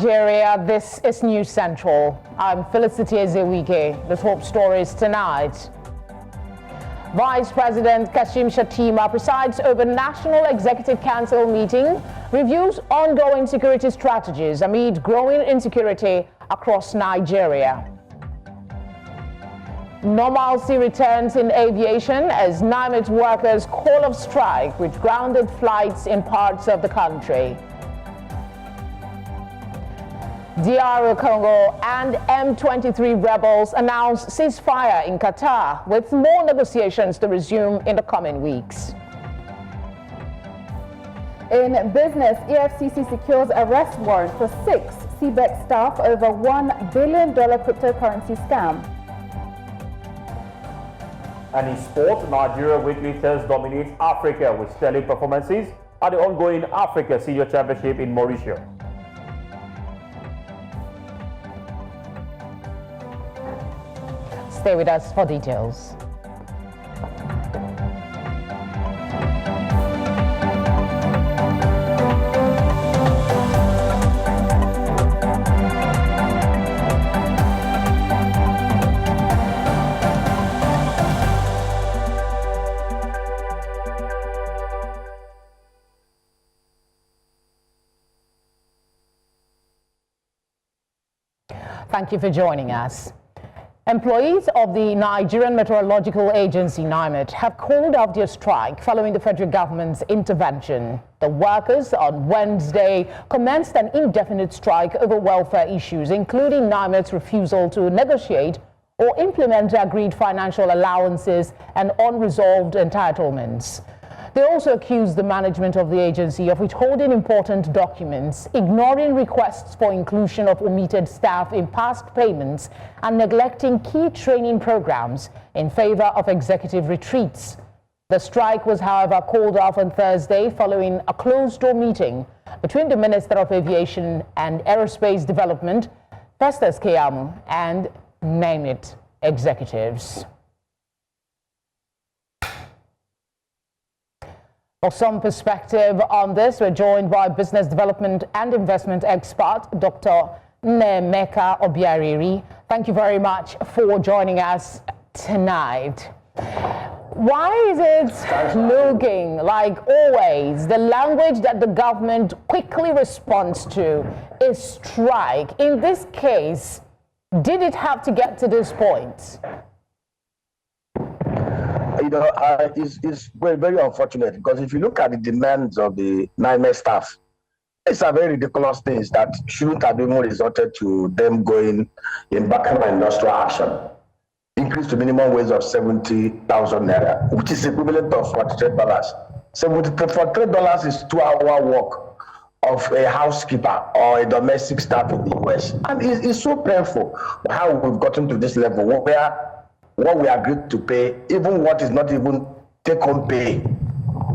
Nigeria, this is News Central. I'm Felicity Ezewike. The top stories tonight. Vice President Kashim Shettima presides over National Executive Council meeting, reviews ongoing security strategies amid growing insecurity across Nigeria. Normalcy returns in aviation as NIMET workers call off strike with grounded flights in parts of the country. DR Congo and M23 rebels announced ceasefire in Qatar, with more negotiations to resume in the coming weeks. In business, EFCC secures arrest warrant for 6 CBEX staff over $1 billion cryptocurrency scam. And in sport, Nigeria weightlifters dominate Africa with stellar performances at the ongoing Africa Senior Championship in Mauritius. Stay with us for details. Thank you for joining us. Employees of the Nigerian Meteorological Agency, NIMET, have called off their strike following the federal government's intervention. The workers on Wednesday commenced an indefinite strike over welfare issues, including NIMET's refusal to negotiate or implement agreed financial allowances and unresolved entitlements. They also accused the management of the agency of withholding important documents, ignoring requests for inclusion of omitted staff in past payments, and neglecting key training programs in favor of executive retreats. The strike was, however, called off on Thursday following a closed-door meeting between the Minister of Aviation and Aerospace Development, Festus Keyamo, and NIMET executives. For some perspective on this, we're joined by business development and investment expert, Dr. Emeka Nwite. Thank you very much for joining us tonight. Why is it looking like always the language that the government quickly responds to is strike? In this case, did it have to get to this point? You know, it's very, very unfortunate, because if you look at the demands of the NIMET staff, these are very ridiculous things that shouldn't have even resulted to them going embarking on industrial action. Increase to minimum wage of 70,000 naira, which is equivalent of $43. $43 is 2-hour work of a housekeeper or a domestic staff in the US. And it's so painful how we've gotten to this level where what we agreed to pay, even what is not even take-home pay,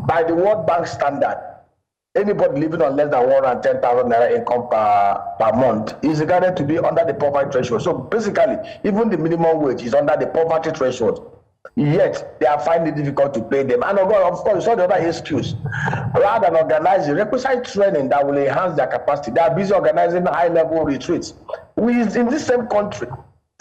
by the World Bank standard, anybody living on less than 110,000 naira income per month is regarded to be under the poverty threshold. So basically, even the minimum wage is under the poverty threshold. Yet they are finding it difficult to pay them. And of course, you saw the other excuse. Rather than organizing requisite training that will enhance their capacity, they are busy organizing high-level retreats. We in this same country.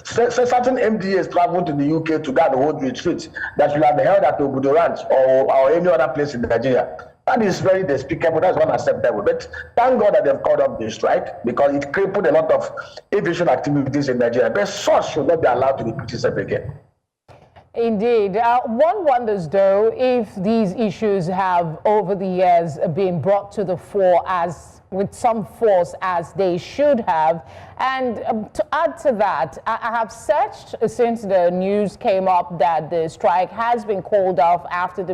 Certain MDAs travel to the UK to go and hold retreats that will have held at Abuja Ranch or any other place in Nigeria. That is very despicable. That's unacceptable. But thank God that they've called up the strike, because it crippled a lot of aviation activities in Nigeria. But such should not be allowed to repeat itself again. Indeed. One wonders, though, if these issues have over the years been brought to the fore with some force as they should have. And to add to that, I have searched since the news came up that the strike has been called off after the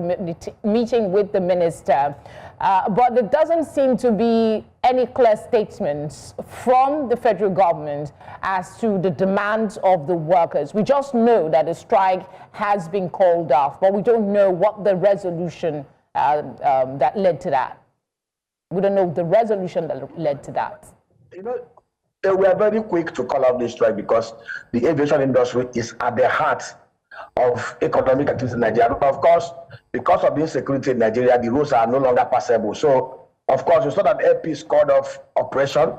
meeting with the minister. But there doesn't seem to be any clear statements from the federal government as to the demands of the workers. We just know that the strike has been called off, but we don't know what the resolution that led to that. We don't know the resolution that led to that. You know, we are very quick to call out this strike because the aviation industry is at the heart of economic activity in Nigeria. Of course, because of the insecurity in Nigeria, the roads are no longer passable. So, of course, you saw that AP called off operation.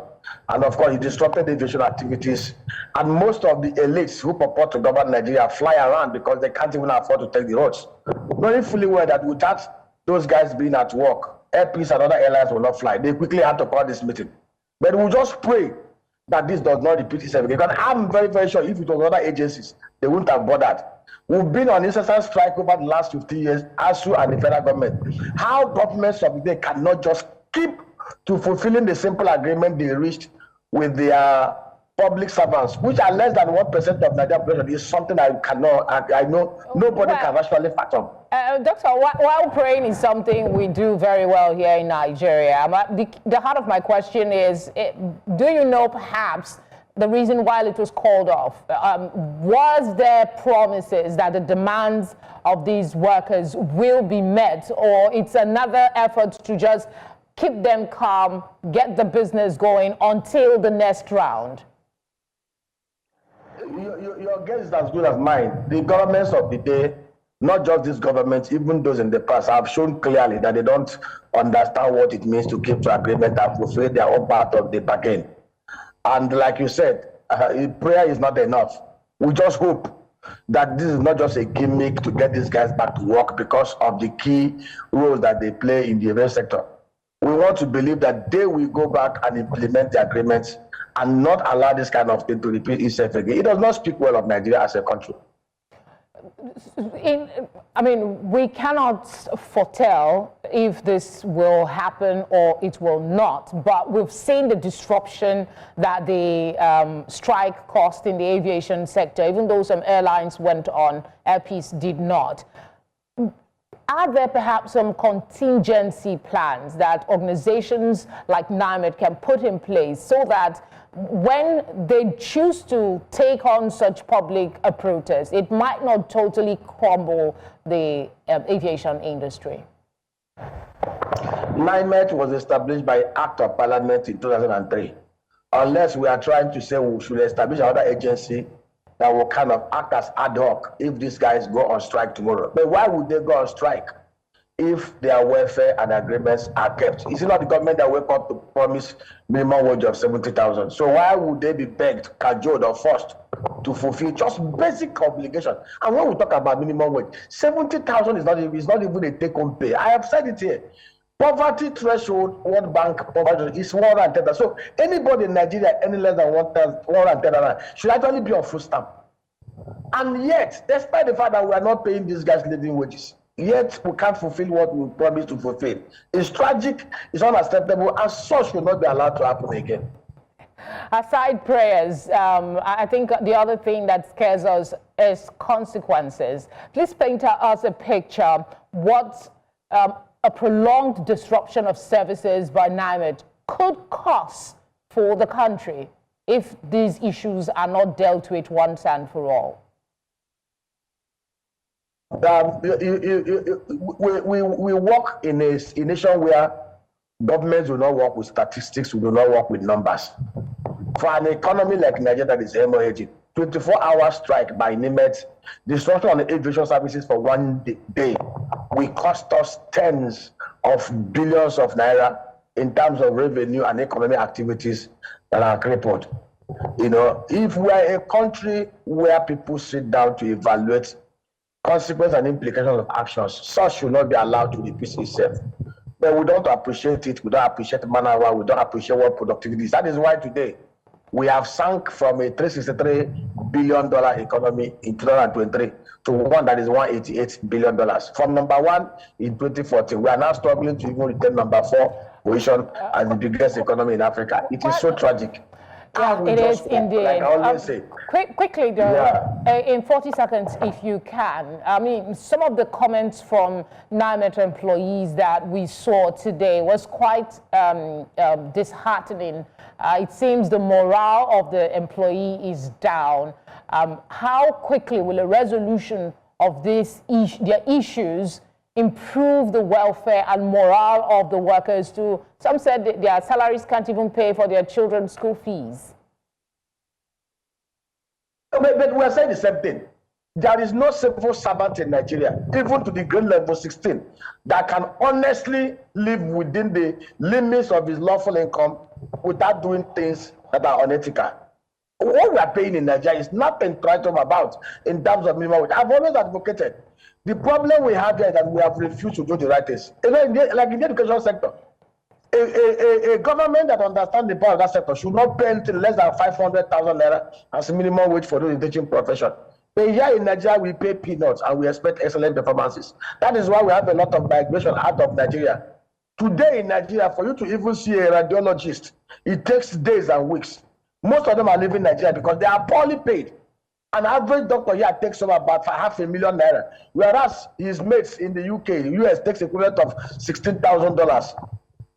And of course, it disrupted aviation activities. And most of the elites who purport to govern Nigeria fly around because they can't even afford to take the roads. Knowing fully well that without those guys being at work, airpeace and other airlines will not fly. They quickly had to call this meeting. But we'll just pray that this does not repeat itself again. Because I'm very, very sure if it was other agencies, they wouldn't have bothered. We've been on incessant strike over the last 15 years, ASU and the federal government. How governments of the day cannot just keep to fulfilling the simple agreement they reached with their public servants, which are less than 1% of Nigerian population, is something I know nobody can actually fathom. Doctor, while praying is something we do very well here in Nigeria, the heart of my question is, do you know perhaps the reason why it was called off? Was there promises that the demands of these workers will be met, or it's another effort to just keep them calm, get the business going until the next round? Your guess is as good as mine. The governments of the day, not just this government, even those in the past, have shown clearly that they don't understand what it means to keep to agreement and fulfill their own part of the bargain. And like you said, prayer is not enough. We just hope that this is not just a gimmick to get these guys back to work because of the key roles that they play in the aviation sector. We want to believe that they will go back and implement the agreements and not allow this kind of thing to repeat itself again. It does not speak well of Nigeria as a country. We cannot foretell if this will happen or it will not, but we've seen the disruption that the strike caused in the aviation sector, even though some airlines went on, airpeace did not. Are there perhaps some contingency plans that organizations like NIMET can put in place so that when they choose to take on such public protests, it might not totally crumble the aviation industry? NIMET was established by Act of Parliament in 2003. Unless we are trying to say we should establish another agency that will kind of act as ad hoc if these guys go on strike tomorrow. But why would they go on strike if their welfare and agreements are kept? Is it not the government that wake up to promise minimum wage of 70,000? So why would they be begged, cajoled, or forced to fulfill just basic obligation? And when we talk about minimum wage, 70,000 is not even a take-home pay. I have said it here. Poverty threshold, World Bank poverty is 110,000. So anybody in Nigeria any less than 110,000 should actually be on food stamp. And yet, despite the fact that we are not paying these guys living wages, yet we can't fulfill what we promised to fulfill. It's tragic, it's unacceptable, and such should not be allowed to happen again. Aside prayers, I think the other thing that scares us is consequences. Please paint us a picture what a prolonged disruption of services by NIMET could cost for the country if these issues are not dealt with once and for all. We work in a nation where governments do not work with statistics, we do not work with numbers. For an economy like Nigeria that is hemorrhaging, 24-hour strike by NIMET, disruption on the aviation services for one day will cost us tens of billions of naira in terms of revenue and economic activities that are crippled. You know, if we are a country where people sit down to evaluate consequences and implications of actions, such should not be allowed to repeat itself. But we don't appreciate it, we don't appreciate manpower, we don't appreciate what productivity is. That is why today we have sunk from a $363 billion economy in 2023 to one that is $188 billion. From number one in 2014, we are now struggling to even retain number 4 position as the biggest economy in Africa. It is so tragic. Yeah, it is indeed. Like I always say. Quickly, though, in 40 seconds, if you can. I mean, some of the comments from NIMET employees that we saw today was quite disheartening. It seems the morale of the employee is down. How quickly will a resolution of their issues improve the welfare and morale of the workers too? Some said that their salaries can't even pay for their children's school fees. But we are saying the same thing. There is no civil servant in Nigeria, even to the grade level 16, that can honestly live within the limits of his lawful income without doing things that are unethical. What we are paying in Nigeria is nothing to write home about in terms of minimum wage. I've always advocated. The problem we have here is that we have refused to do the right things. Like in the education sector, a government that understands the power of that sector should not pay anything less than 500,000 naira as minimum wage for those in the teaching profession. But here in Nigeria, we pay peanuts and we expect excellent performances. That is why we have a lot of migration out of Nigeria. Today in Nigeria, for you to even see a radiologist, it takes days and weeks. Most of them are leaving Nigeria because they are poorly paid. An average doctor here takes home about 500,000 naira, whereas his mates in the UK, the US takes equivalent of $16,000.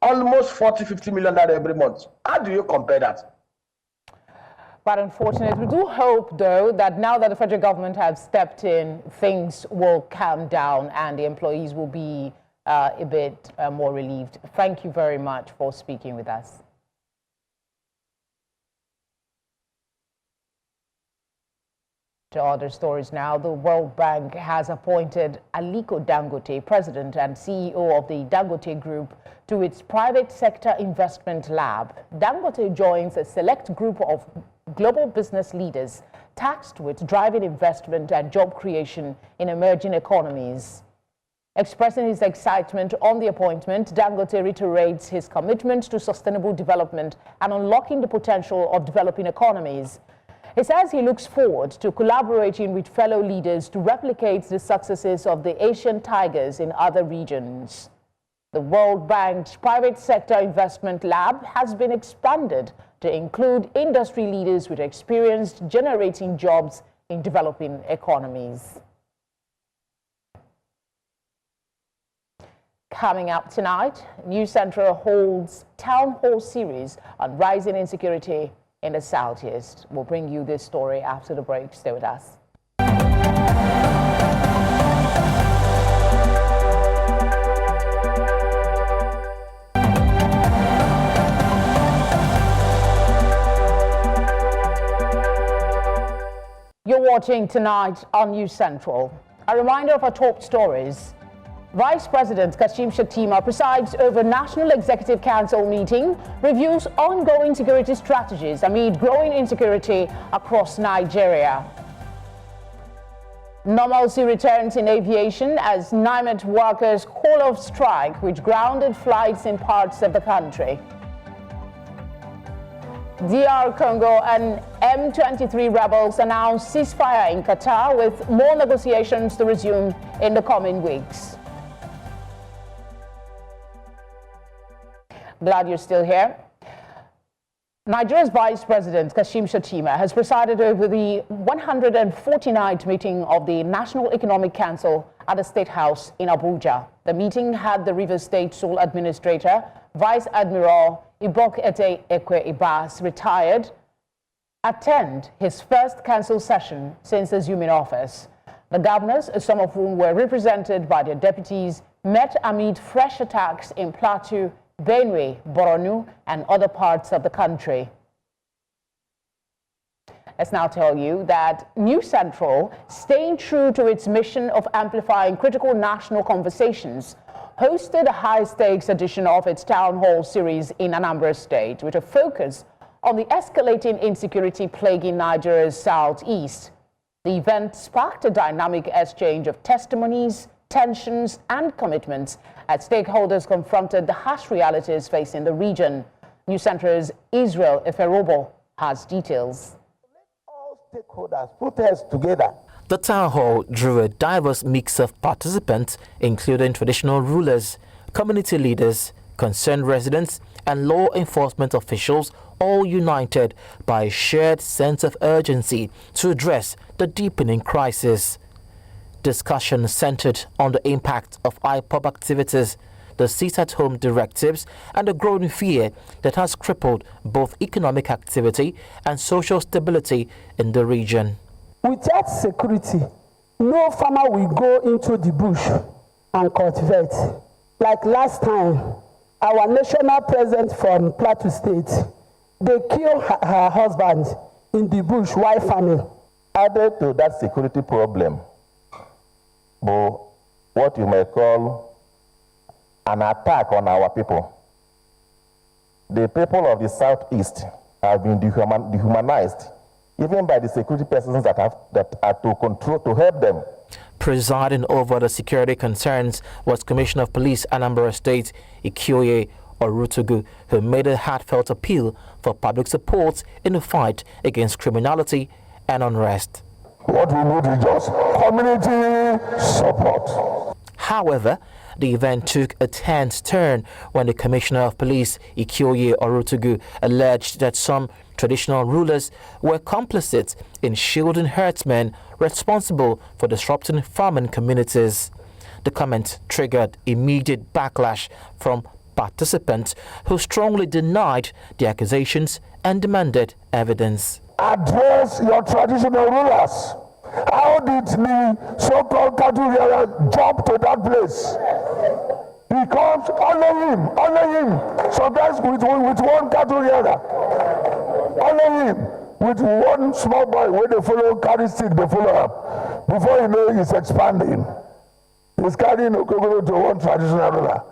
Almost 40-50 million naira every month. How do you compare that? But unfortunately, we do hope, though, that now that the federal government has stepped in, things will calm down and the employees will be a bit more relieved. Thank you very much for speaking with us. To other stories now, the World Bank has appointed Aliko Dangote, president and CEO of the Dangote Group, to its private sector investment lab. Dangote joins a select group of global business leaders tasked with driving investment and job creation in emerging economies. Expressing his excitement on the appointment, Dangote reiterates his commitment to sustainable development and unlocking the potential of developing economies. He says he looks forward to collaborating with fellow leaders to replicate the successes of the Asian tigers in other regions. The World Bank's Private Sector Investment Lab has been expanded to include industry leaders with experience generating jobs in developing economies. Coming up tonight, News Central holds town hall series on rising insecurity in the Southeast. We'll bring you this story after the break. Stay with us. You're watching Tonight on News Central. A reminder of our top stories. Vice President Kashim Shettima presides over National Executive Council meeting, reviews ongoing security strategies amid growing insecurity across Nigeria. Normalcy returns in aviation as NIMET workers call off strike, which grounded flights in parts of the country. DR Congo and M23 rebels announced ceasefire in Qatar, with more negotiations to resume in the coming weeks. Glad you're still here. Nigeria's Vice President Kashim Shettima has presided over the 149th meeting of the National Economic Council at the State House in Abuja. The meeting had the Rivers State Sole Administrator, Vice Admiral Ibok-Ete Ekwe-Ibas, retired, attend his first council session since assuming office. The governors, some of whom were represented by their deputies, met amid fresh attacks in Plateau, Benue, Borno, and other parts of the country. Let's now tell you that News Central, staying true to its mission of amplifying critical national conversations, hosted a high-stakes edition of its town hall series in Anambra State with a focus on the escalating insecurity plaguing Nigeria's southeast. The event sparked a dynamic exchange of testimonies, tensions, and commitments as stakeholders confronted the harsh realities facing the region. News Center's Israel Eferobo has details. All stakeholders put heads together. The town hall drew a diverse mix of participants, including traditional rulers, community leaders, concerned residents, and law enforcement officials, all united by a shared sense of urgency to address the deepening crisis. Discussion centered on the impact of IPOB activities, the sit-at-home directives, and the growing fear that has crippled both economic activity and social stability in the region. Without security, no farmer will go into the bush and cultivate. Like last time, our national president from Plateau State, they killed her husband in the bush while farming. Added to that security problem, what you may call an attack on our people. The people of the Southeast have been dehumanized, even by the security persons that are to help them. Presiding over the security concerns was Commissioner of Police Anambra State Ikoye Orutugu, who made a heartfelt appeal for public support in the fight against criminality and unrest. What we need is just community support. However, the event took a tense turn when the Commissioner of Police Ikoye Orutugu alleged that some traditional rulers were complicit in shielding herdsmen responsible for disrupting farming communities. The comment triggered immediate backlash from participants who strongly denied the accusations and demanded evidence. Address your traditional rulers. How did the so-called cattle rearer jump to that place? He comes, honor him. Sometimes with one cattle rearer. Honor him with one small boy where they follow, carry stick, they follow up. Before you know, he's expanding. He's carrying Okogoro to one traditional ruler,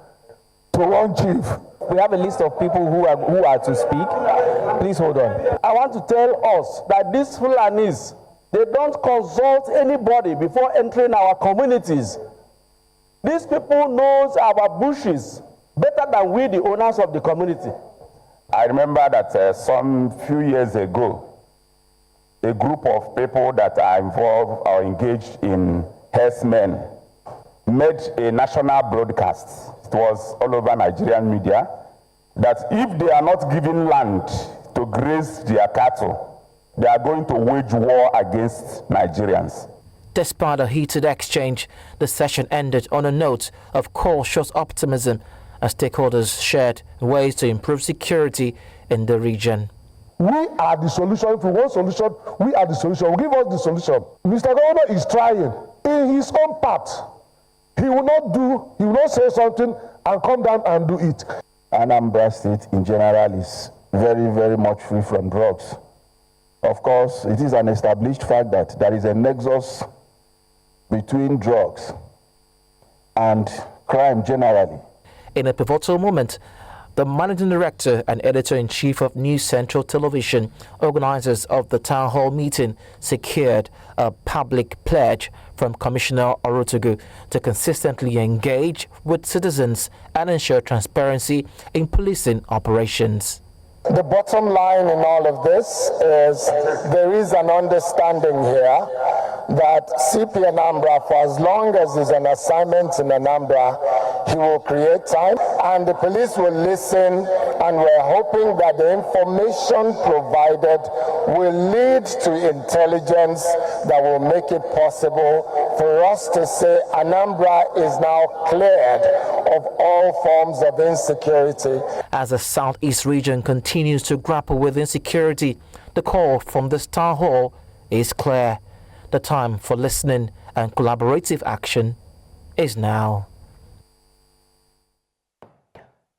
to one chief. We have a list of people who are to speak. Please hold on. I want to tell us that these Fulanis, they don't consult anybody before entering our communities. These people know our bushes better than we, the owners of the community. I remember that some few years ago, a group of people that are involved or engaged in herdsmen made a national broadcast. It was all over Nigerian media, that if they are not given land to graze their cattle, they are going to wage war against Nigerians. Despite a heated exchange, the session ended on a note of cautious optimism as stakeholders shared ways to improve security in the region. We are the solution. If we want solution, we are the solution. Give us the solution. Mr. Governor is trying in his own part. He will not say something and come down and do it. Anambra State in general is very, very much free from drugs. Of course, it is an established fact that there is a nexus between drugs and crime generally. In a pivotal moment, the managing director and editor-in-chief of News Central Television, organizers of the town hall meeting, secured a public pledge from Commissioner Orutugu to consistently engage with citizens and ensure transparency in policing operations. The bottom line in all of this is there is an understanding here that CP Anambra, for as long as there's an assignment in Anambra, he will create time and the police will listen, and we're hoping that the information provided will lead to intelligence that will make it possible for us to say Anambra is now cleared of all forms of insecurity. As the Southeast region continues to grapple with insecurity, the call from this town hall is clear. The time for listening and collaborative action is now.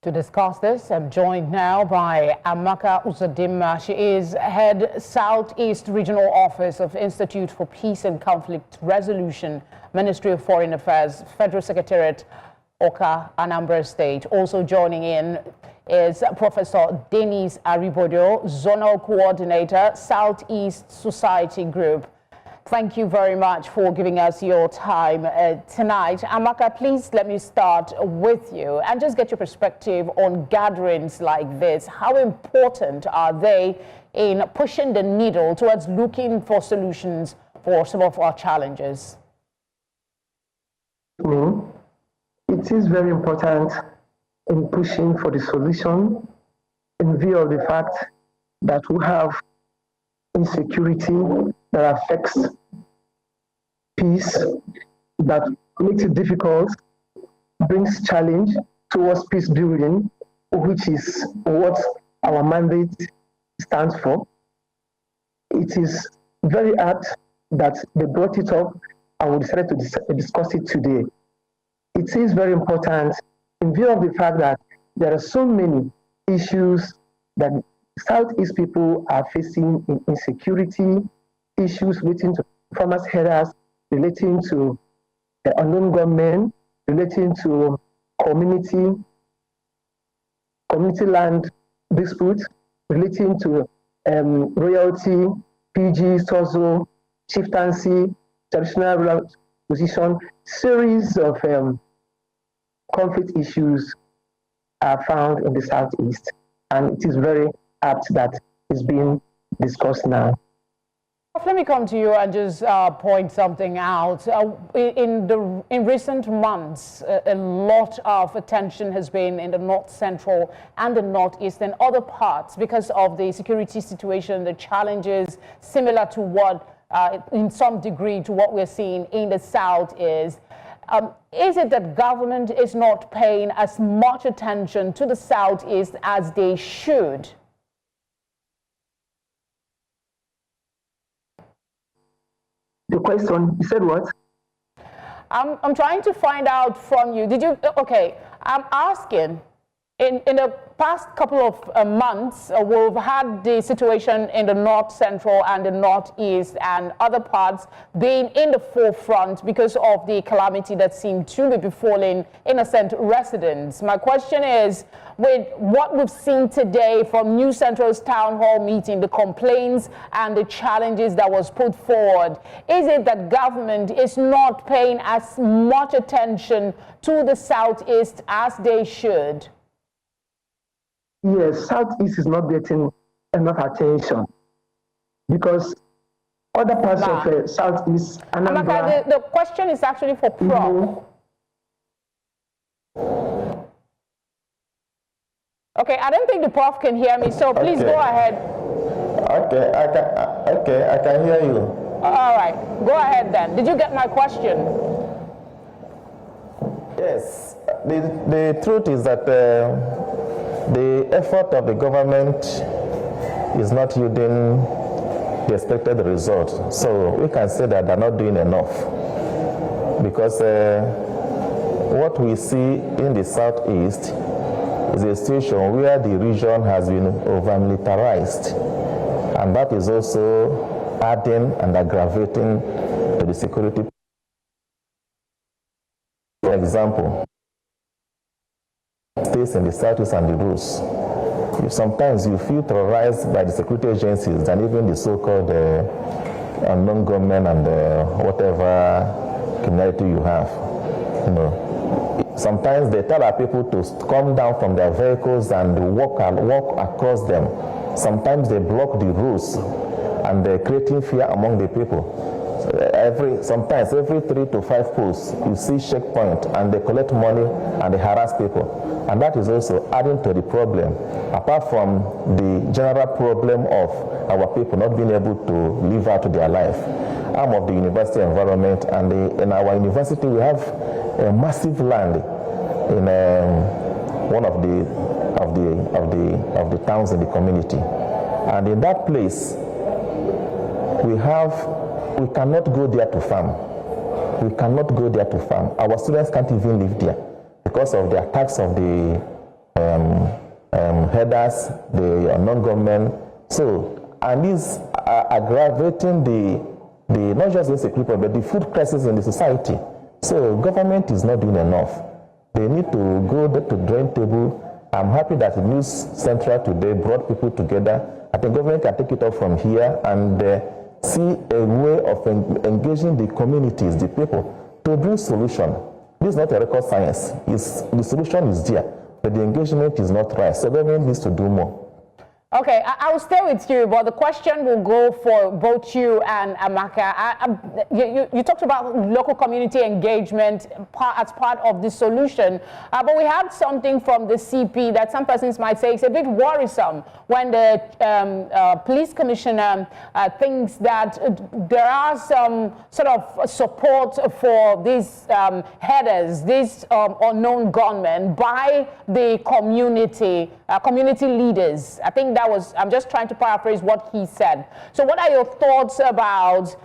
To discuss this, I'm joined now by Amaka Uzodimma. She is head Southeast Regional Office of Institute for Peace and Conflict Resolution, Ministry of Foreign Affairs, Federal Secretariat, Oka, Anambra State. Also joining in is Professor Dennis Aribodo, Zonal Coordinator, Southeast Society Group. Thank you very much for giving us your time tonight. Amaka, please let me start with you and just get your perspective on gatherings like this. How important are they in pushing the needle towards looking for solutions for some of our challenges? It is very important in pushing for the solution in view of the fact that we have insecurity that affects peace, that makes it difficult, brings challenge towards peace building, which is what our mandate stands for. It is very apt that they brought it up and we decided to discuss it today. It is very important in view of the fact that there are so many issues that Southeast people are facing in insecurity, issues relating to farmers' headers, relating to unknown gunmen, relating to community land disputes, relating to royalty, PG, Tozo, chieftaincy, traditional rural position, series of conflict issues are found in the Southeast, and it is very apt that it's being discussed now. Let me come to you and just point something out. In recent months, a lot of attention has been in the North Central and the Northeast and other parts because of the security situation, the challenges similar to what, in some degree, to what we're seeing in the Southeast. Is it that government is not paying as much attention to the Southeast as they should? The question, you said what? I'm trying to find out from you. Did you, okay, I'm asking, in the past couple of months, we've had the situation in the North Central and the Northeast and other parts being in the forefront because of the calamity that seemed to be befalling innocent residents. My question is, with what we've seen today from New Central's town hall meeting, the complaints and the challenges that was put forward, is it that government is not paying as much attention to the Southeast as they should? Yes, Southeast is not getting enough attention because other parts of Southeast, Emeka, the question is actually for Prof. Okay, I don't think the Prof can hear me, so please go ahead. Okay, I can hear you. All right, go ahead then. Did you get my question? Yes, the truth is that the effort of the government is not yielding the expected result. So we can say that they're not doing enough because what we see in the Southeast is a situation where the region has been over-militarized, and that is also adding and aggravating to the security. For example, states in the Southeast and the rules, sometimes you feel terrorized by the security agencies than even the so-called unknown gunmen and whatever criminality you have. You know, sometimes they tell our people to come down from their vehicles and walk across them. Sometimes they block the roads and they're creating fear among the people. Sometimes every 3 to 5 posts, you see checkpoint and they collect money and they harass people. And that is also adding to the problem, apart from the general problem of our people not being able to live out their life. I'm of the university environment, and in our university we have a massive land in one of the towns in the community. And in that place, we cannot go there to farm. We cannot go there to farm. Our students can't even live there because of the attacks of the headers, the non-government. So, and this aggravating the not just the security problem, but the food crisis in the society. So, government is not doing enough. They need to go to drawing table. I'm happy that News Central today brought people together. I think government can take it up from here and see a way of engaging the communities, the people, to bring solution. This is not a rocket science. The solution is there, but the engagement is not right. So government needs to do more. Okay, I will stay with you, but the question will go for both you and Emeka. You talked about local community engagement as part of the solution, but we had something from the CP that some persons might say is a bit worrisome when the police commissioner thinks that there are some sort of support for these headers, these unknown gunmen by the community leaders. I think that was, I'm just trying to paraphrase what he said. So what are your thoughts about,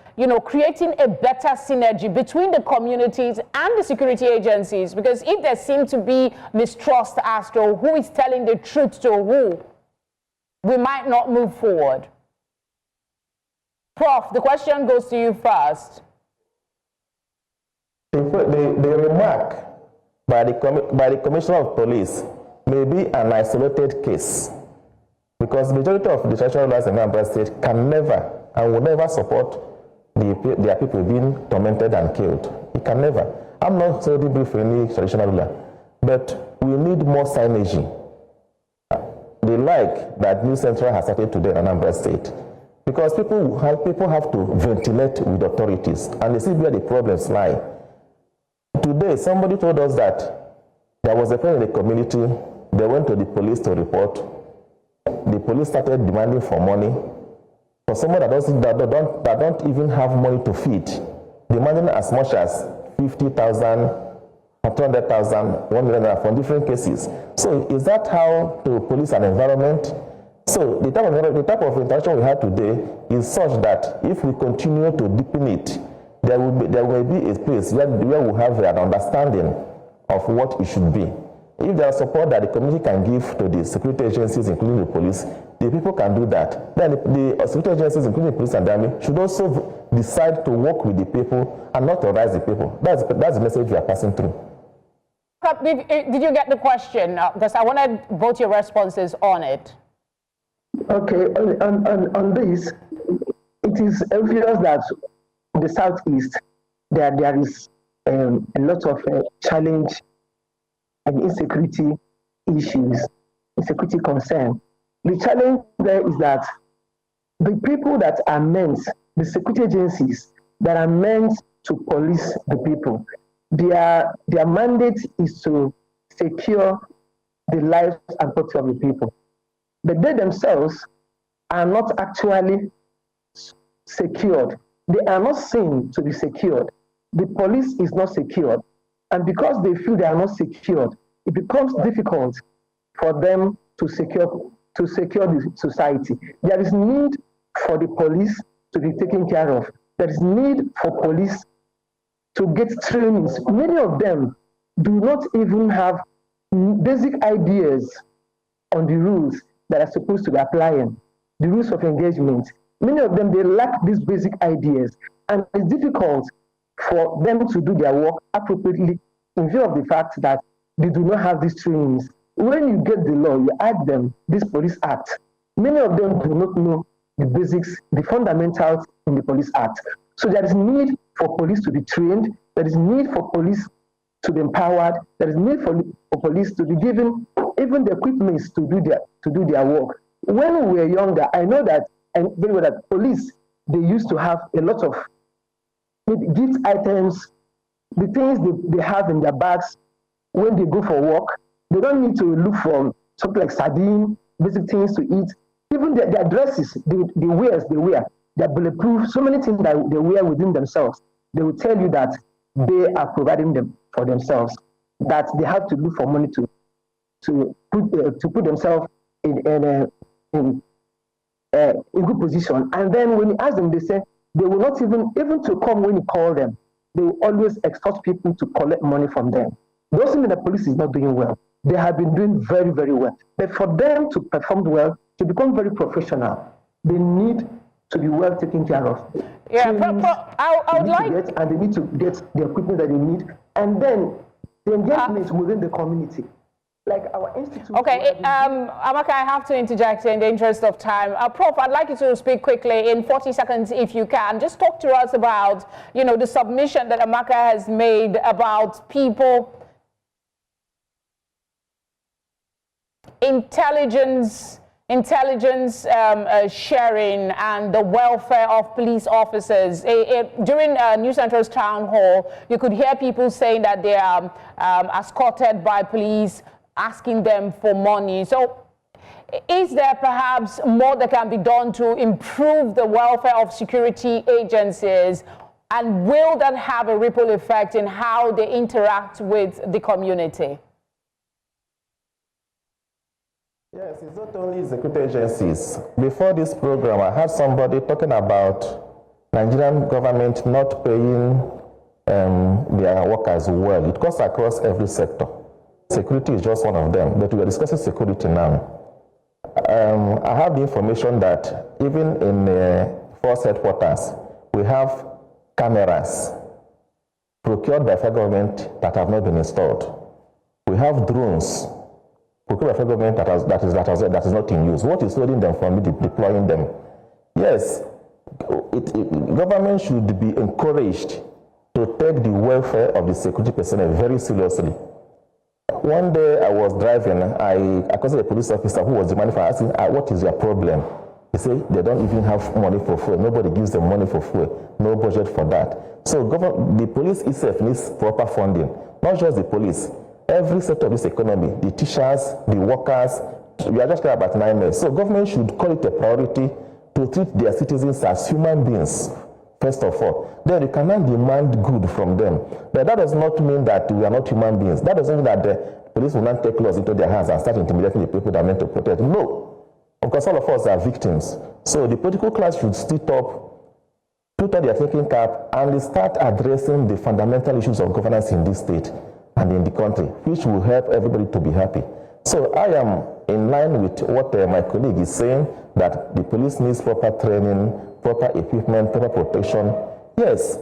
creating a better synergy between the communities and the security agencies? Because if there seems to be mistrust as to who is telling the truth to who, we might not move forward. Prof, the question goes to you first. The remark by the Commissioner of Police may be an isolated case, because the majority of the traditional rulers in Anambra State can never and will never support their people being tormented and killed. It can never. I'm not saying brief for any traditional ruler, but we need more signage. The like that New Central has started today in Anambra State, because people have to ventilate with authorities, and they see where the problems lie. Today, somebody told us that there was a person in the community. They went to the police to report. The police started demanding for money for someone that don't even have money to feed, demanding as much as 50,000, 200,000, 1 million from different cases. So is that how to police an environment? So the type of interaction we have today is such that if we continue to deepen it, there will be a place where we have an understanding of what it should be. If there is support that the community can give to the security agencies, including the police, the people can do that. Then the security agencies, including the police and the army, should also decide to work with the people and not terrorize the people. That's the message we are passing through. Did you get the question? Because I wanted both your responses on it. Okay, on this, it is obvious that in the Southeast, there is a lot of challenge and insecurity issues, insecurity concern. The challenge there is that the people that are meant, the security agencies that are meant to police the people, their mandate is to secure the lives and property of the people. But they themselves are not actually secured. They are not seen to be secured. The police is not secured. And because they feel they are not secured, it becomes difficult for them to secure the society. There is need for the police to be taken care of. There is need for police to get trainings. Many of them do not even have basic ideas on the rules that are supposed to be applying, the rules of engagement. Many of them, they lack these basic ideas, and it's difficult for them to do their work appropriately in view of the fact that they do not have these trainings. When you get the law, you add them this Police Act. Many of them do not know the basics, the fundamentals in the Police Act. So there is need for police to be trained. There is need for police to be empowered. There is need for police to be given even the equipment to do their work. When we were younger, I know that, and very well, that police, they used to have a lot of gift items, the things they have in their bags when they go for work. They don't need to look for something like sardine, basic things to eat. Even their dresses, the wares they wear, they're bulletproof, so many things that they wear within themselves. They will tell you that they are providing them for themselves, that they have to look for money to put themselves in good position. And then when you ask them, they say they will not even to come when you call them. They will always extort people to collect money from them. Those mean the police is not doing well. They have been doing very, very well. But for them to perform well, to become very professional, they need to be well taken care of. Yeah, I would like... and they need to get the equipment that they need. And then the engagement within the community. Like our institute. Okay, Amaka, I have to interject in the interest of time. Prof, I'd like you to speak quickly in 40 seconds if you can. Just talk to us about, the submission that Amaka has made about people intelligence sharing and the welfare of police officers. During New Central's town hall, you could hear people saying that they are escorted by police, asking them for money. So is there perhaps more that can be done to improve the welfare of security agencies? And will that have a ripple effect in how they interact with the community? Yes, it's not only security agencies. Before this program, I had somebody talking about Nigerian government not paying their workers well. It goes across every sector. Security is just one of them, but we are discussing security now. I have the information that even in force headquarters, we have cameras procured by federal government that have not been installed. We have drones procured by federal government that is not in use. What is holding them from deploying them? Yes, government should be encouraged to take the welfare of the security personnel very seriously. One day I was driving, I accosted a police officer who was demanding for asking, what is your problem? He said they don't even have money for fuel. Nobody gives them money for fuel. No budget for that. So the police itself needs proper funding. Not just the police. Every sector of this economy, the teachers, the workers, we are just talking about 9 months. So government should call it a priority to treat their citizens as human beings, first of all. Then you cannot demand good from them. But that does not mean that we are not human beings. That doesn't mean that the police will not take laws into their hands and start intimidating the people that are meant to protect. No. Because all of us are victims. So the political class should sit up, put on their thinking cap, and start addressing the fundamental issues of governance in this state and in the country, which will help everybody to be happy. So I am in line with what my colleague is saying, that the police needs proper training, proper equipment, proper protection. Yes,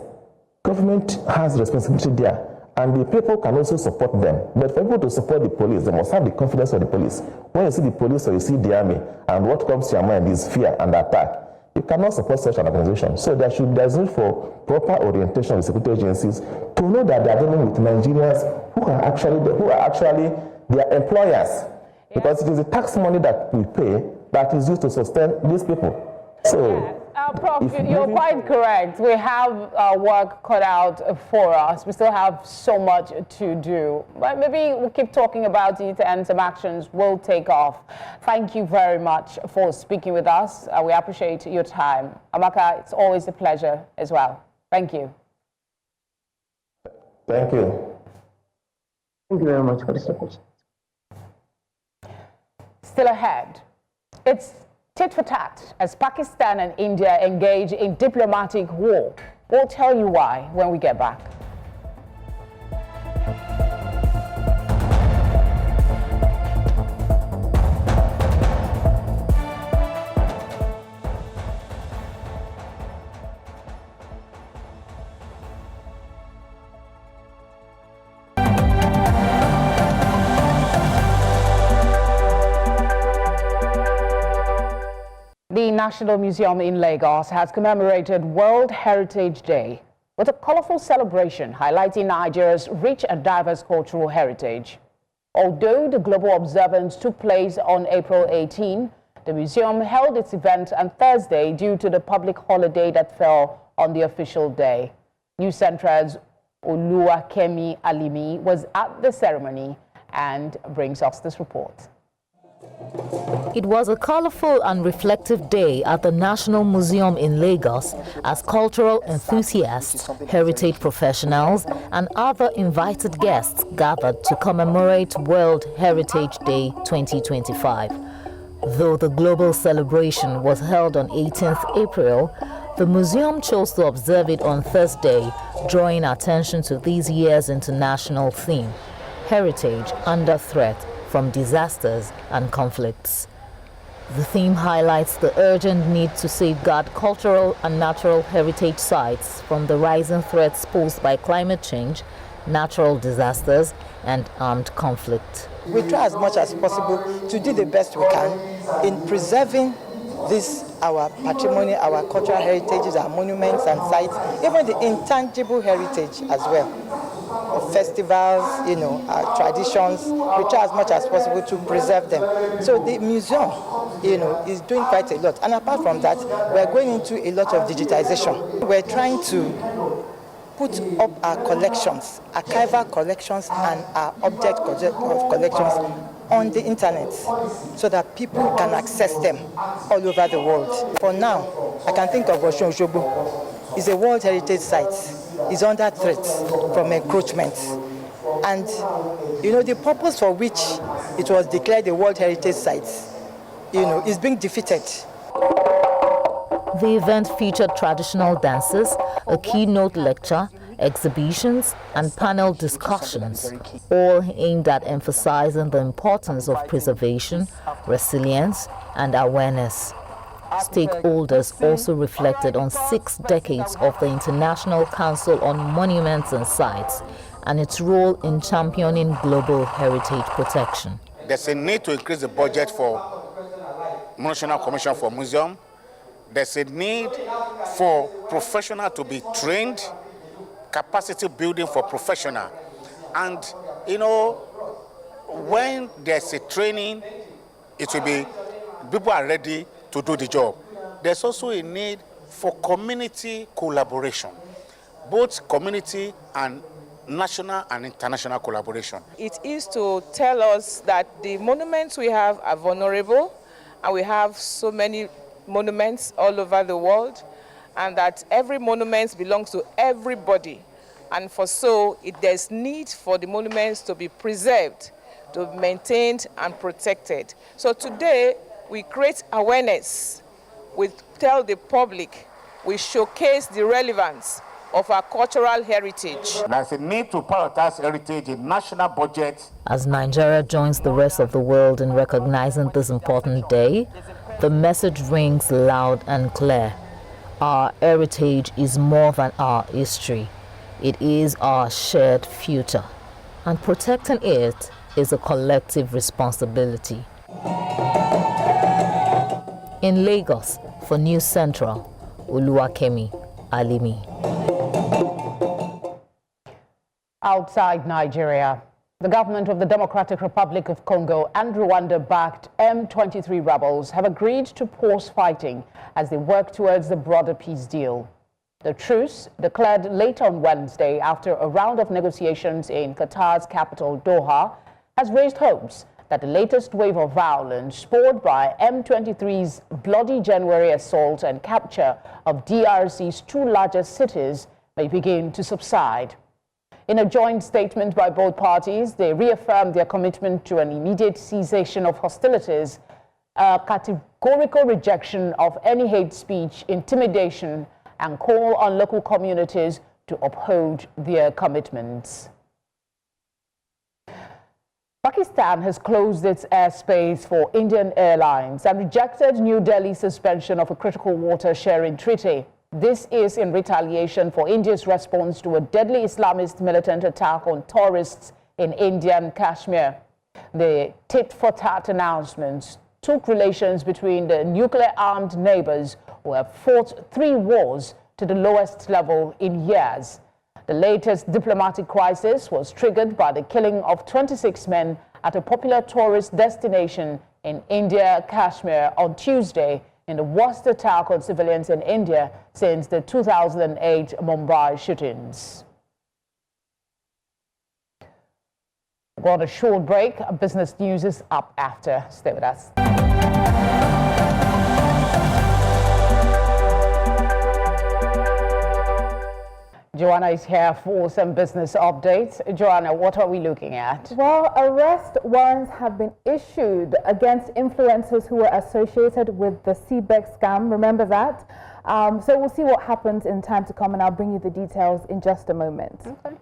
government has responsibility there, and the people can also support them. But for people to support the police, they must have the confidence of the police. When you see the police or you see the army, and what comes to your mind is fear and attack, you cannot support such an organization. So there's need for proper orientation of security agencies to know that they are dealing with Nigerians who are actually their employers. Because it is the tax money that we pay that is used to sustain these people. So, Prof, you're quite correct. We have work cut out for us. We still have so much to do. But maybe we'll keep talking about it and some actions will take off. Thank you very much for speaking with us. We appreciate your time. Emeka, it's always a pleasure as well. Thank you. Thank you. Thank you very much for the support. Still ahead, it's tit for tat as Pakistan and India engage in diplomatic war. We'll tell you why when we get back. The National Museum in Lagos has commemorated World Heritage Day with a colorful celebration highlighting Nigeria's rich and diverse cultural heritage. Although the global observance took place on April 18, the museum held its event on Thursday due to the public holiday that fell on the official day. News Central's Oluwakemi Alimi was at the ceremony and brings us this report. It was a colorful and reflective day at the National Museum in Lagos as cultural enthusiasts, heritage professionals, and other invited guests gathered to commemorate World Heritage Day 2025. Though the global celebration was held on 18th April, the museum chose to observe it on Thursday, drawing attention to this year's international theme, Heritage Under Threat from Disasters and Conflicts. The theme highlights the urgent need to safeguard cultural and natural heritage sites from the rising threats posed by climate change, natural disasters, and armed conflict. We try as much as possible to do the best we can in preserving this, our patrimony, our cultural heritages, our monuments and sites, even the intangible heritage as well. Festivals, our traditions, we try as much as possible to preserve them. So the museum, is doing quite a lot. And apart from that, we're going into a lot of digitization. We're trying to put up our collections, archival collections and our object of collections on the internet so that people can access them all over the world. For now, I can think of Osun Osogbo. It's a World Heritage Site. It's under threat from encroachment. And, the purpose for which it was declared a World Heritage Site, is being defeated. The event featured traditional dances, a keynote lecture, exhibitions, and panel discussions, all aimed at emphasizing the importance of preservation, resilience, and awareness. Stakeholders also reflected on 6 decades of the International Council on Monuments and Sites and its role in championing global heritage protection. There's a need to increase the budget for National Commission for Museum. There's a need for professionals to be trained, capacity building for professionals. And, when there's a training, it will be, people are ready to do the job. There's also a need for community collaboration, both community and national and international collaboration. It is to tell us that the monuments we have are vulnerable, and we have so many monuments all over the world, and that every monument belongs to everybody. And there's need for the monuments to be preserved, to be maintained and protected. So today, we create awareness. We tell the public, we showcase the relevance of our cultural heritage. There's a need to prioritize heritage in national budgets. As Nigeria joins the rest of the world in recognizing this important day, the message rings loud and clear. Our heritage is more than our history. It is our shared future, and protecting it is a collective responsibility. In Lagos, for News Central, Oluwakemi Alimi. Outside Nigeria, the government of the Democratic Republic of Congo and Rwanda-backed M23 rebels have agreed to pause fighting as they work towards the broader peace deal. The truce, declared late on Wednesday after a round of negotiations in Qatar's capital, Doha, has raised hopes that the latest wave of violence spurred by M23's bloody January assault and capture of DRC's 2 largest cities may begin to subside. In a joint statement by both parties, they reaffirmed their commitment to an immediate cessation of hostilities, a categorical rejection of any hate speech, intimidation, and call on local communities to uphold their commitments. Pakistan has closed its airspace for Indian Airlines and rejected New Delhi's suspension of a critical water sharing treaty. This is in retaliation for India's response to a deadly Islamist militant attack on tourists in Indian Kashmir. The tit-for-tat announcements took relations between the nuclear-armed neighbors who have fought 3 wars to the lowest level in years. The latest diplomatic crisis was triggered by the killing of 26 men at a popular tourist destination in India, Kashmir, on Tuesday, in the worst attack on civilians in India since the 2008 Mumbai shootings. We've got a short break. Business news is up after. Stay with us. Joanna is here for some business updates. Joanna, what are we looking at? Well, arrest warrants have been issued against influencers who were associated with the CBEX scam. Remember that? So we'll see what happens in time to come, and I'll bring you the details in just a moment. Okay.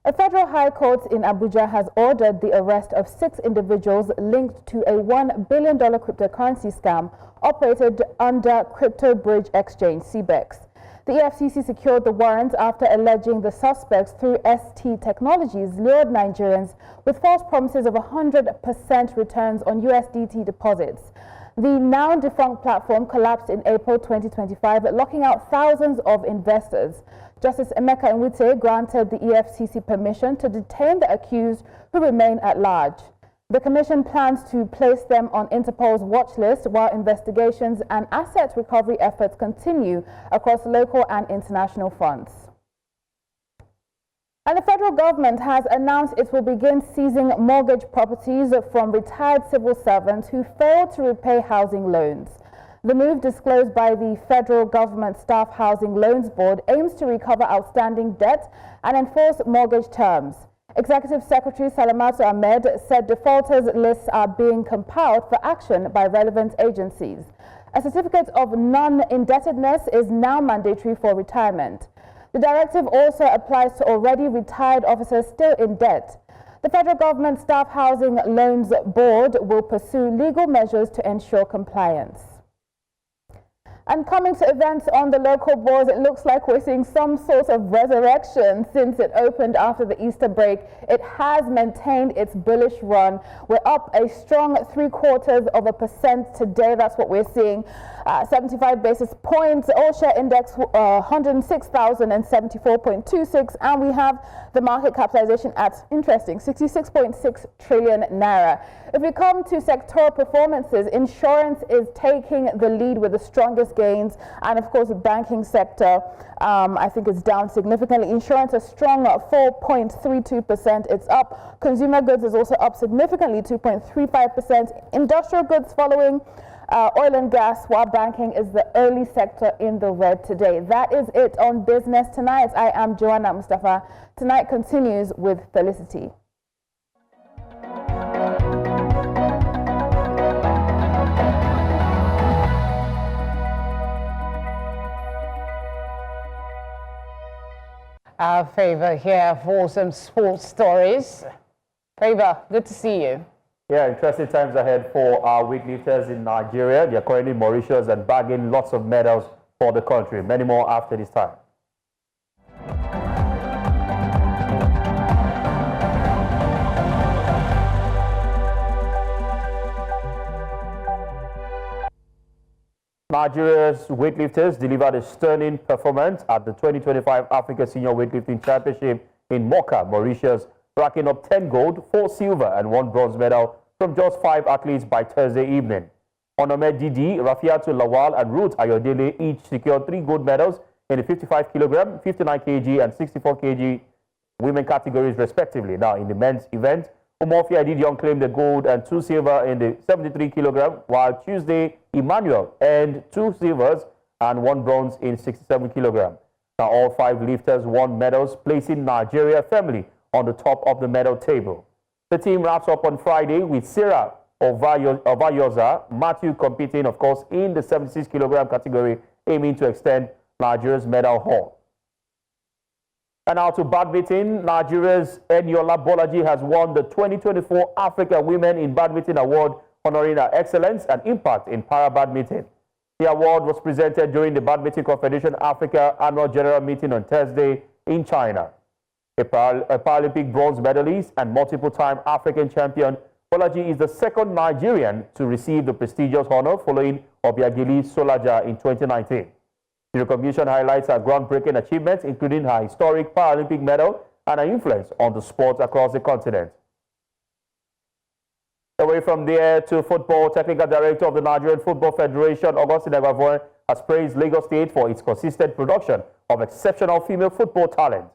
A federal high court in Abuja has ordered the arrest of 6 individuals linked to a $1 billion cryptocurrency scam operated under Crypto Bridge Exchange, CBEX. The EFCC secured the warrants after alleging the suspects through ST Technologies lured Nigerians with false promises of 100% returns on USDT deposits. The now-defunct platform collapsed in April 2025, locking out thousands of investors. Justice Emeka Nwite granted the EFCC permission to detain the accused who remain at large. The commission plans to place them on Interpol's watch list while investigations and asset recovery efforts continue across local and international fronts. And the federal government has announced it will begin seizing mortgage properties from retired civil servants who failed to repay housing loans. The move, disclosed by the federal government Staff Housing Loans Board, aims to recover outstanding debt and enforce mortgage terms. Executive Secretary Salamatu Ahmed said defaulters lists are being compiled for action by relevant agencies. A certificate of non-indebtedness is now mandatory for retirement. The directive also applies to already retired officers still in debt. The Federal Government Staff Housing Loans Board will pursue legal measures to ensure compliance. And coming to events on the local boards, it looks like we're seeing some sort of resurrection since it opened after the Easter break. It has maintained its bullish run. We're up a strong 0.75% today. That's what we're seeing. 75 basis points. All share index 106,074.26, and we have the market capitalization at interesting 66.6 trillion naira. If we come to sectoral performances, insurance is taking the lead with the strongest gains, and of course the banking sector I think is down significantly. Insurance is strong at 4.32%. It's up. Consumer goods is also up significantly, 2.35%. Industrial goods following oil and gas, while banking is the only sector in the red today. That is it on Business Tonight. I am Joanna Mustafa. Tonight continues with Felicity. Our Favor here for some sports stories. Favor, good to see you. Yeah, interesting times ahead for our weightlifters in Nigeria. They are currently in Mauritius and bagging lots of medals for the country. Many more after this time. Nigeria's weightlifters delivered a stunning performance at the 2025 Africa Senior Weightlifting Championship in Mocha, Mauritius, racking up 10 gold, 4 silver and 1 bronze medal from just 5 athletes by Thursday evening. Onome Didi, Rafiatou Lawal and Ruth Ayodele each secured 3 gold medals in the 55 kilogram, 59 kg and 64 kg women categories respectively. Now in the men's event, Umofi Adidion claimed the gold and 2 silver in the 73 kilogram, while Tuesday Emmanuel earned 2 silvers and 1 bronze in 67 kilogram. Now all 5 lifters won medals, placing Nigeria firmly on the top of the medal table. The team wraps up on Friday with Sarah Ovayoza, Matthew competing, of course, in the 76 kilogram category, aiming to extend Nigeria's medal haul. And now to badminton, Nigeria's Eniola Bolaji has won the 2024 Africa Women in Badminton Award, honoring her excellence and impact in para-badminton. The award was presented during the Badminton Confederation Africa Annual General Meeting on Thursday in China. A Paralympic bronze medalist and multiple-time African champion, Bolaji is the second Nigerian to receive the prestigious honor following Obiageli Solaja in 2019. The recognition highlights her groundbreaking achievements, including her historic Paralympic medal and her influence on the sport across the continent. Away from there to football, Technical Director of the Nigerian Football Federation, Augustine Egwavon, has praised Lagos State for its consistent production of exceptional female football talent.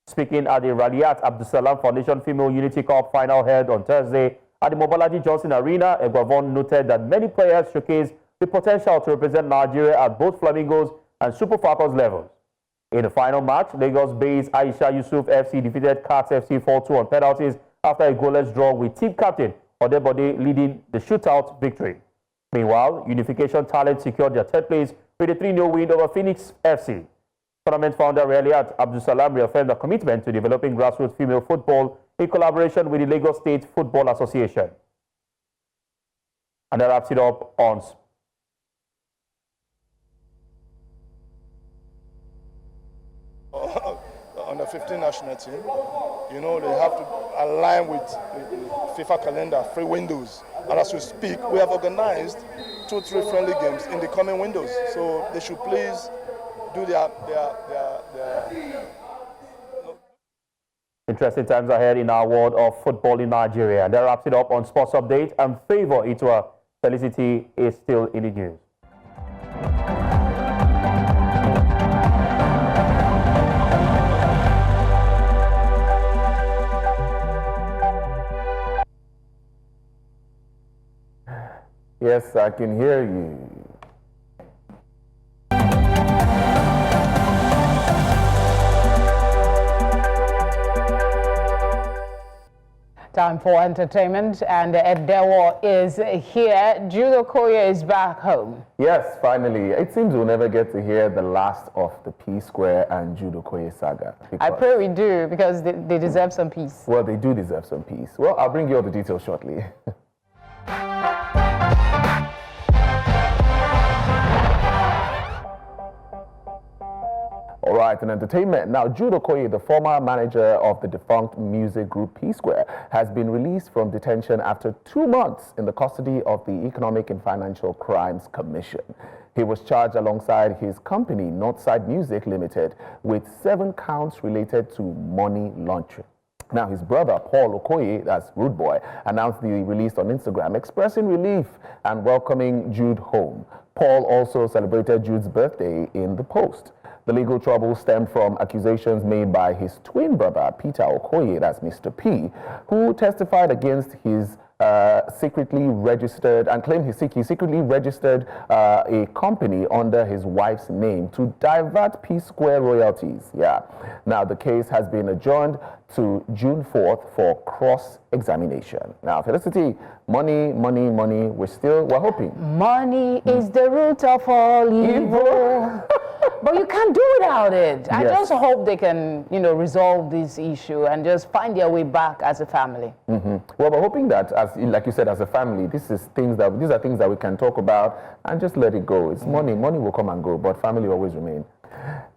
Speaking at the Raliat Abdusalam Foundation Female Unity Cup final held on Thursday at the Mobolaji Johnson Arena, Egwavon noted that many players showcase the potential to represent Nigeria at both Flamingos and Super Falcons levels. In the final match, Lagos-based Aisha Yusuf FC defeated Cats FC 4-2 on penalties after a goalless draw, with team captain Odebode leading the shootout victory. Meanwhile, Unification Talent secured their third place with a 3-0 win over Phoenix FC. Tournament founder Raliat Abdusalam reaffirmed the commitment to developing grassroots female football in collaboration with the Lagos State Football Association. And that wraps it up on under 15 national team. You know, they have to align with the FIFA calendar, free windows. And as we speak, we have organized 2-3 friendly games in the coming windows. So they should please do their Interesting times ahead in our world of football in Nigeria. And that wraps it up on Sports Update. And Favor Itwa Felicity is still in the news. Yes, I can hear you. Time for entertainment, and Edewo is here. Jude Okoye is back home. Yes, finally. It seems we'll never get to hear the last of the P-Square and Jude Okoye saga. I pray we do, because they deserve some peace. Well, they do deserve some peace. Well, I'll bring you all the details shortly. All right, in entertainment. Now, Jude Okoye, the former manager of the defunct music group P-Square, has been released from detention after 2 months in the custody of the Economic and Financial Crimes Commission. He was charged alongside his company, Northside Music Limited, with 7 counts related to money laundering. Now, his brother, Paul Okoye, that's Rude Boy, announced the release on Instagram, expressing relief and welcoming Jude home. Paul also celebrated Jude's birthday in the post. The legal trouble stemmed from accusations made by his twin brother, Peter Okoye, that's Mr. P, who testified against his secretly registered and claimed he secretly registered a company under his wife's name to divert P-Square royalties. Yeah. Now, the case has been adjourned to June 4th for cross-examination. Now, Felicity, money, we're hoping. Money is the root of all evil. But you can't do without it. I just hope they can, resolve this issue and just find their way back as a family. Well, we're hoping that, like you said, as a family, these are things that we can talk about and just let it go. It's money. Money will come and go, but family will always remain.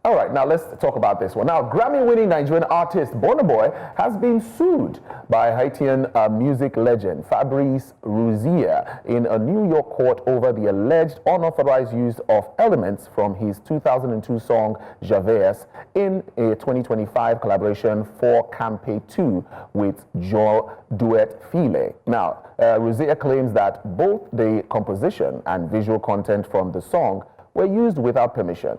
All right, now let's talk about this one. Now, Grammy-winning Nigerian artist Burna Boy has been sued by Haitian music legend Fabrice Rouzier in a New York court over the alleged unauthorized use of elements from his 2002 song Javert in a 2025 collaboration for Campe 2 with Joe Duet File. Now, Rouzier claims that both the composition and visual content from the song were used without permission,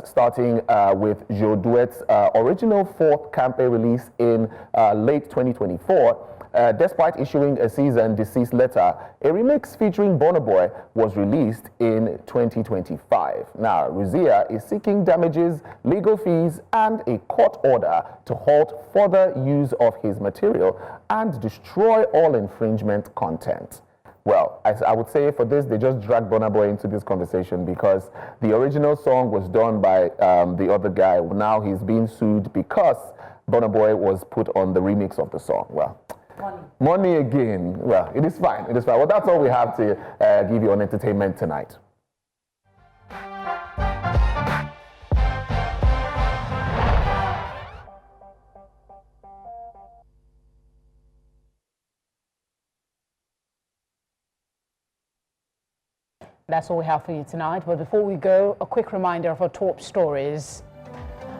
starting with Joe Duet's original 4th Campe release in late 2024. Despite issuing a cease and desist letter, a remix featuring Burna Boy was released in 2025. Now, Rouzier is seeking damages, legal fees, and a court order to halt further use of his material and destroy all infringement content. Well, I would say for this, they just dragged Burna Boy into this conversation because the original song was done by the other guy. Now he's being sued because Burna Boy was put on the remix of the song. Well, money again. Well, it is fine. It is fine. Well, that's all we have to give you on entertainment tonight. That's all we have for you tonight. But before we go, a quick reminder of our top stories.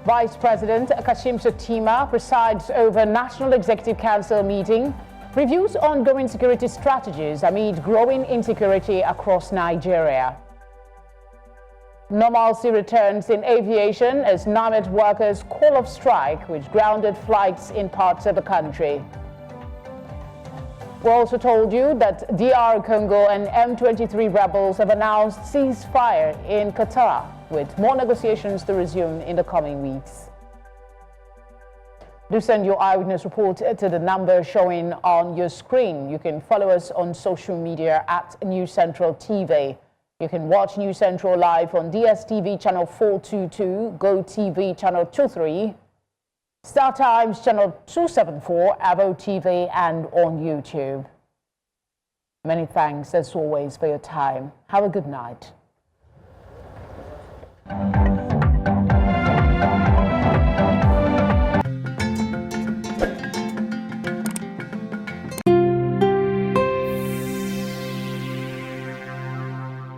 Vice President Kashim Shettima presides over National Executive Council meeting, reviews ongoing security strategies amid growing insecurity across Nigeria. Normalcy returns in aviation as NAMET workers call off strike, which grounded flights in parts of the country. We also told you that DR Congo and M23 rebels have announced ceasefire in Qatar, with more negotiations to resume in the coming weeks. Do send your eyewitness report to the number showing on your screen. You can follow us on social media at News Central TV. You can watch News Central live on DSTV channel 422, GoTV channel 23, Star Times channel 274, Avo TV, and on YouTube. Many thanks, as always, for your time. Have a good night.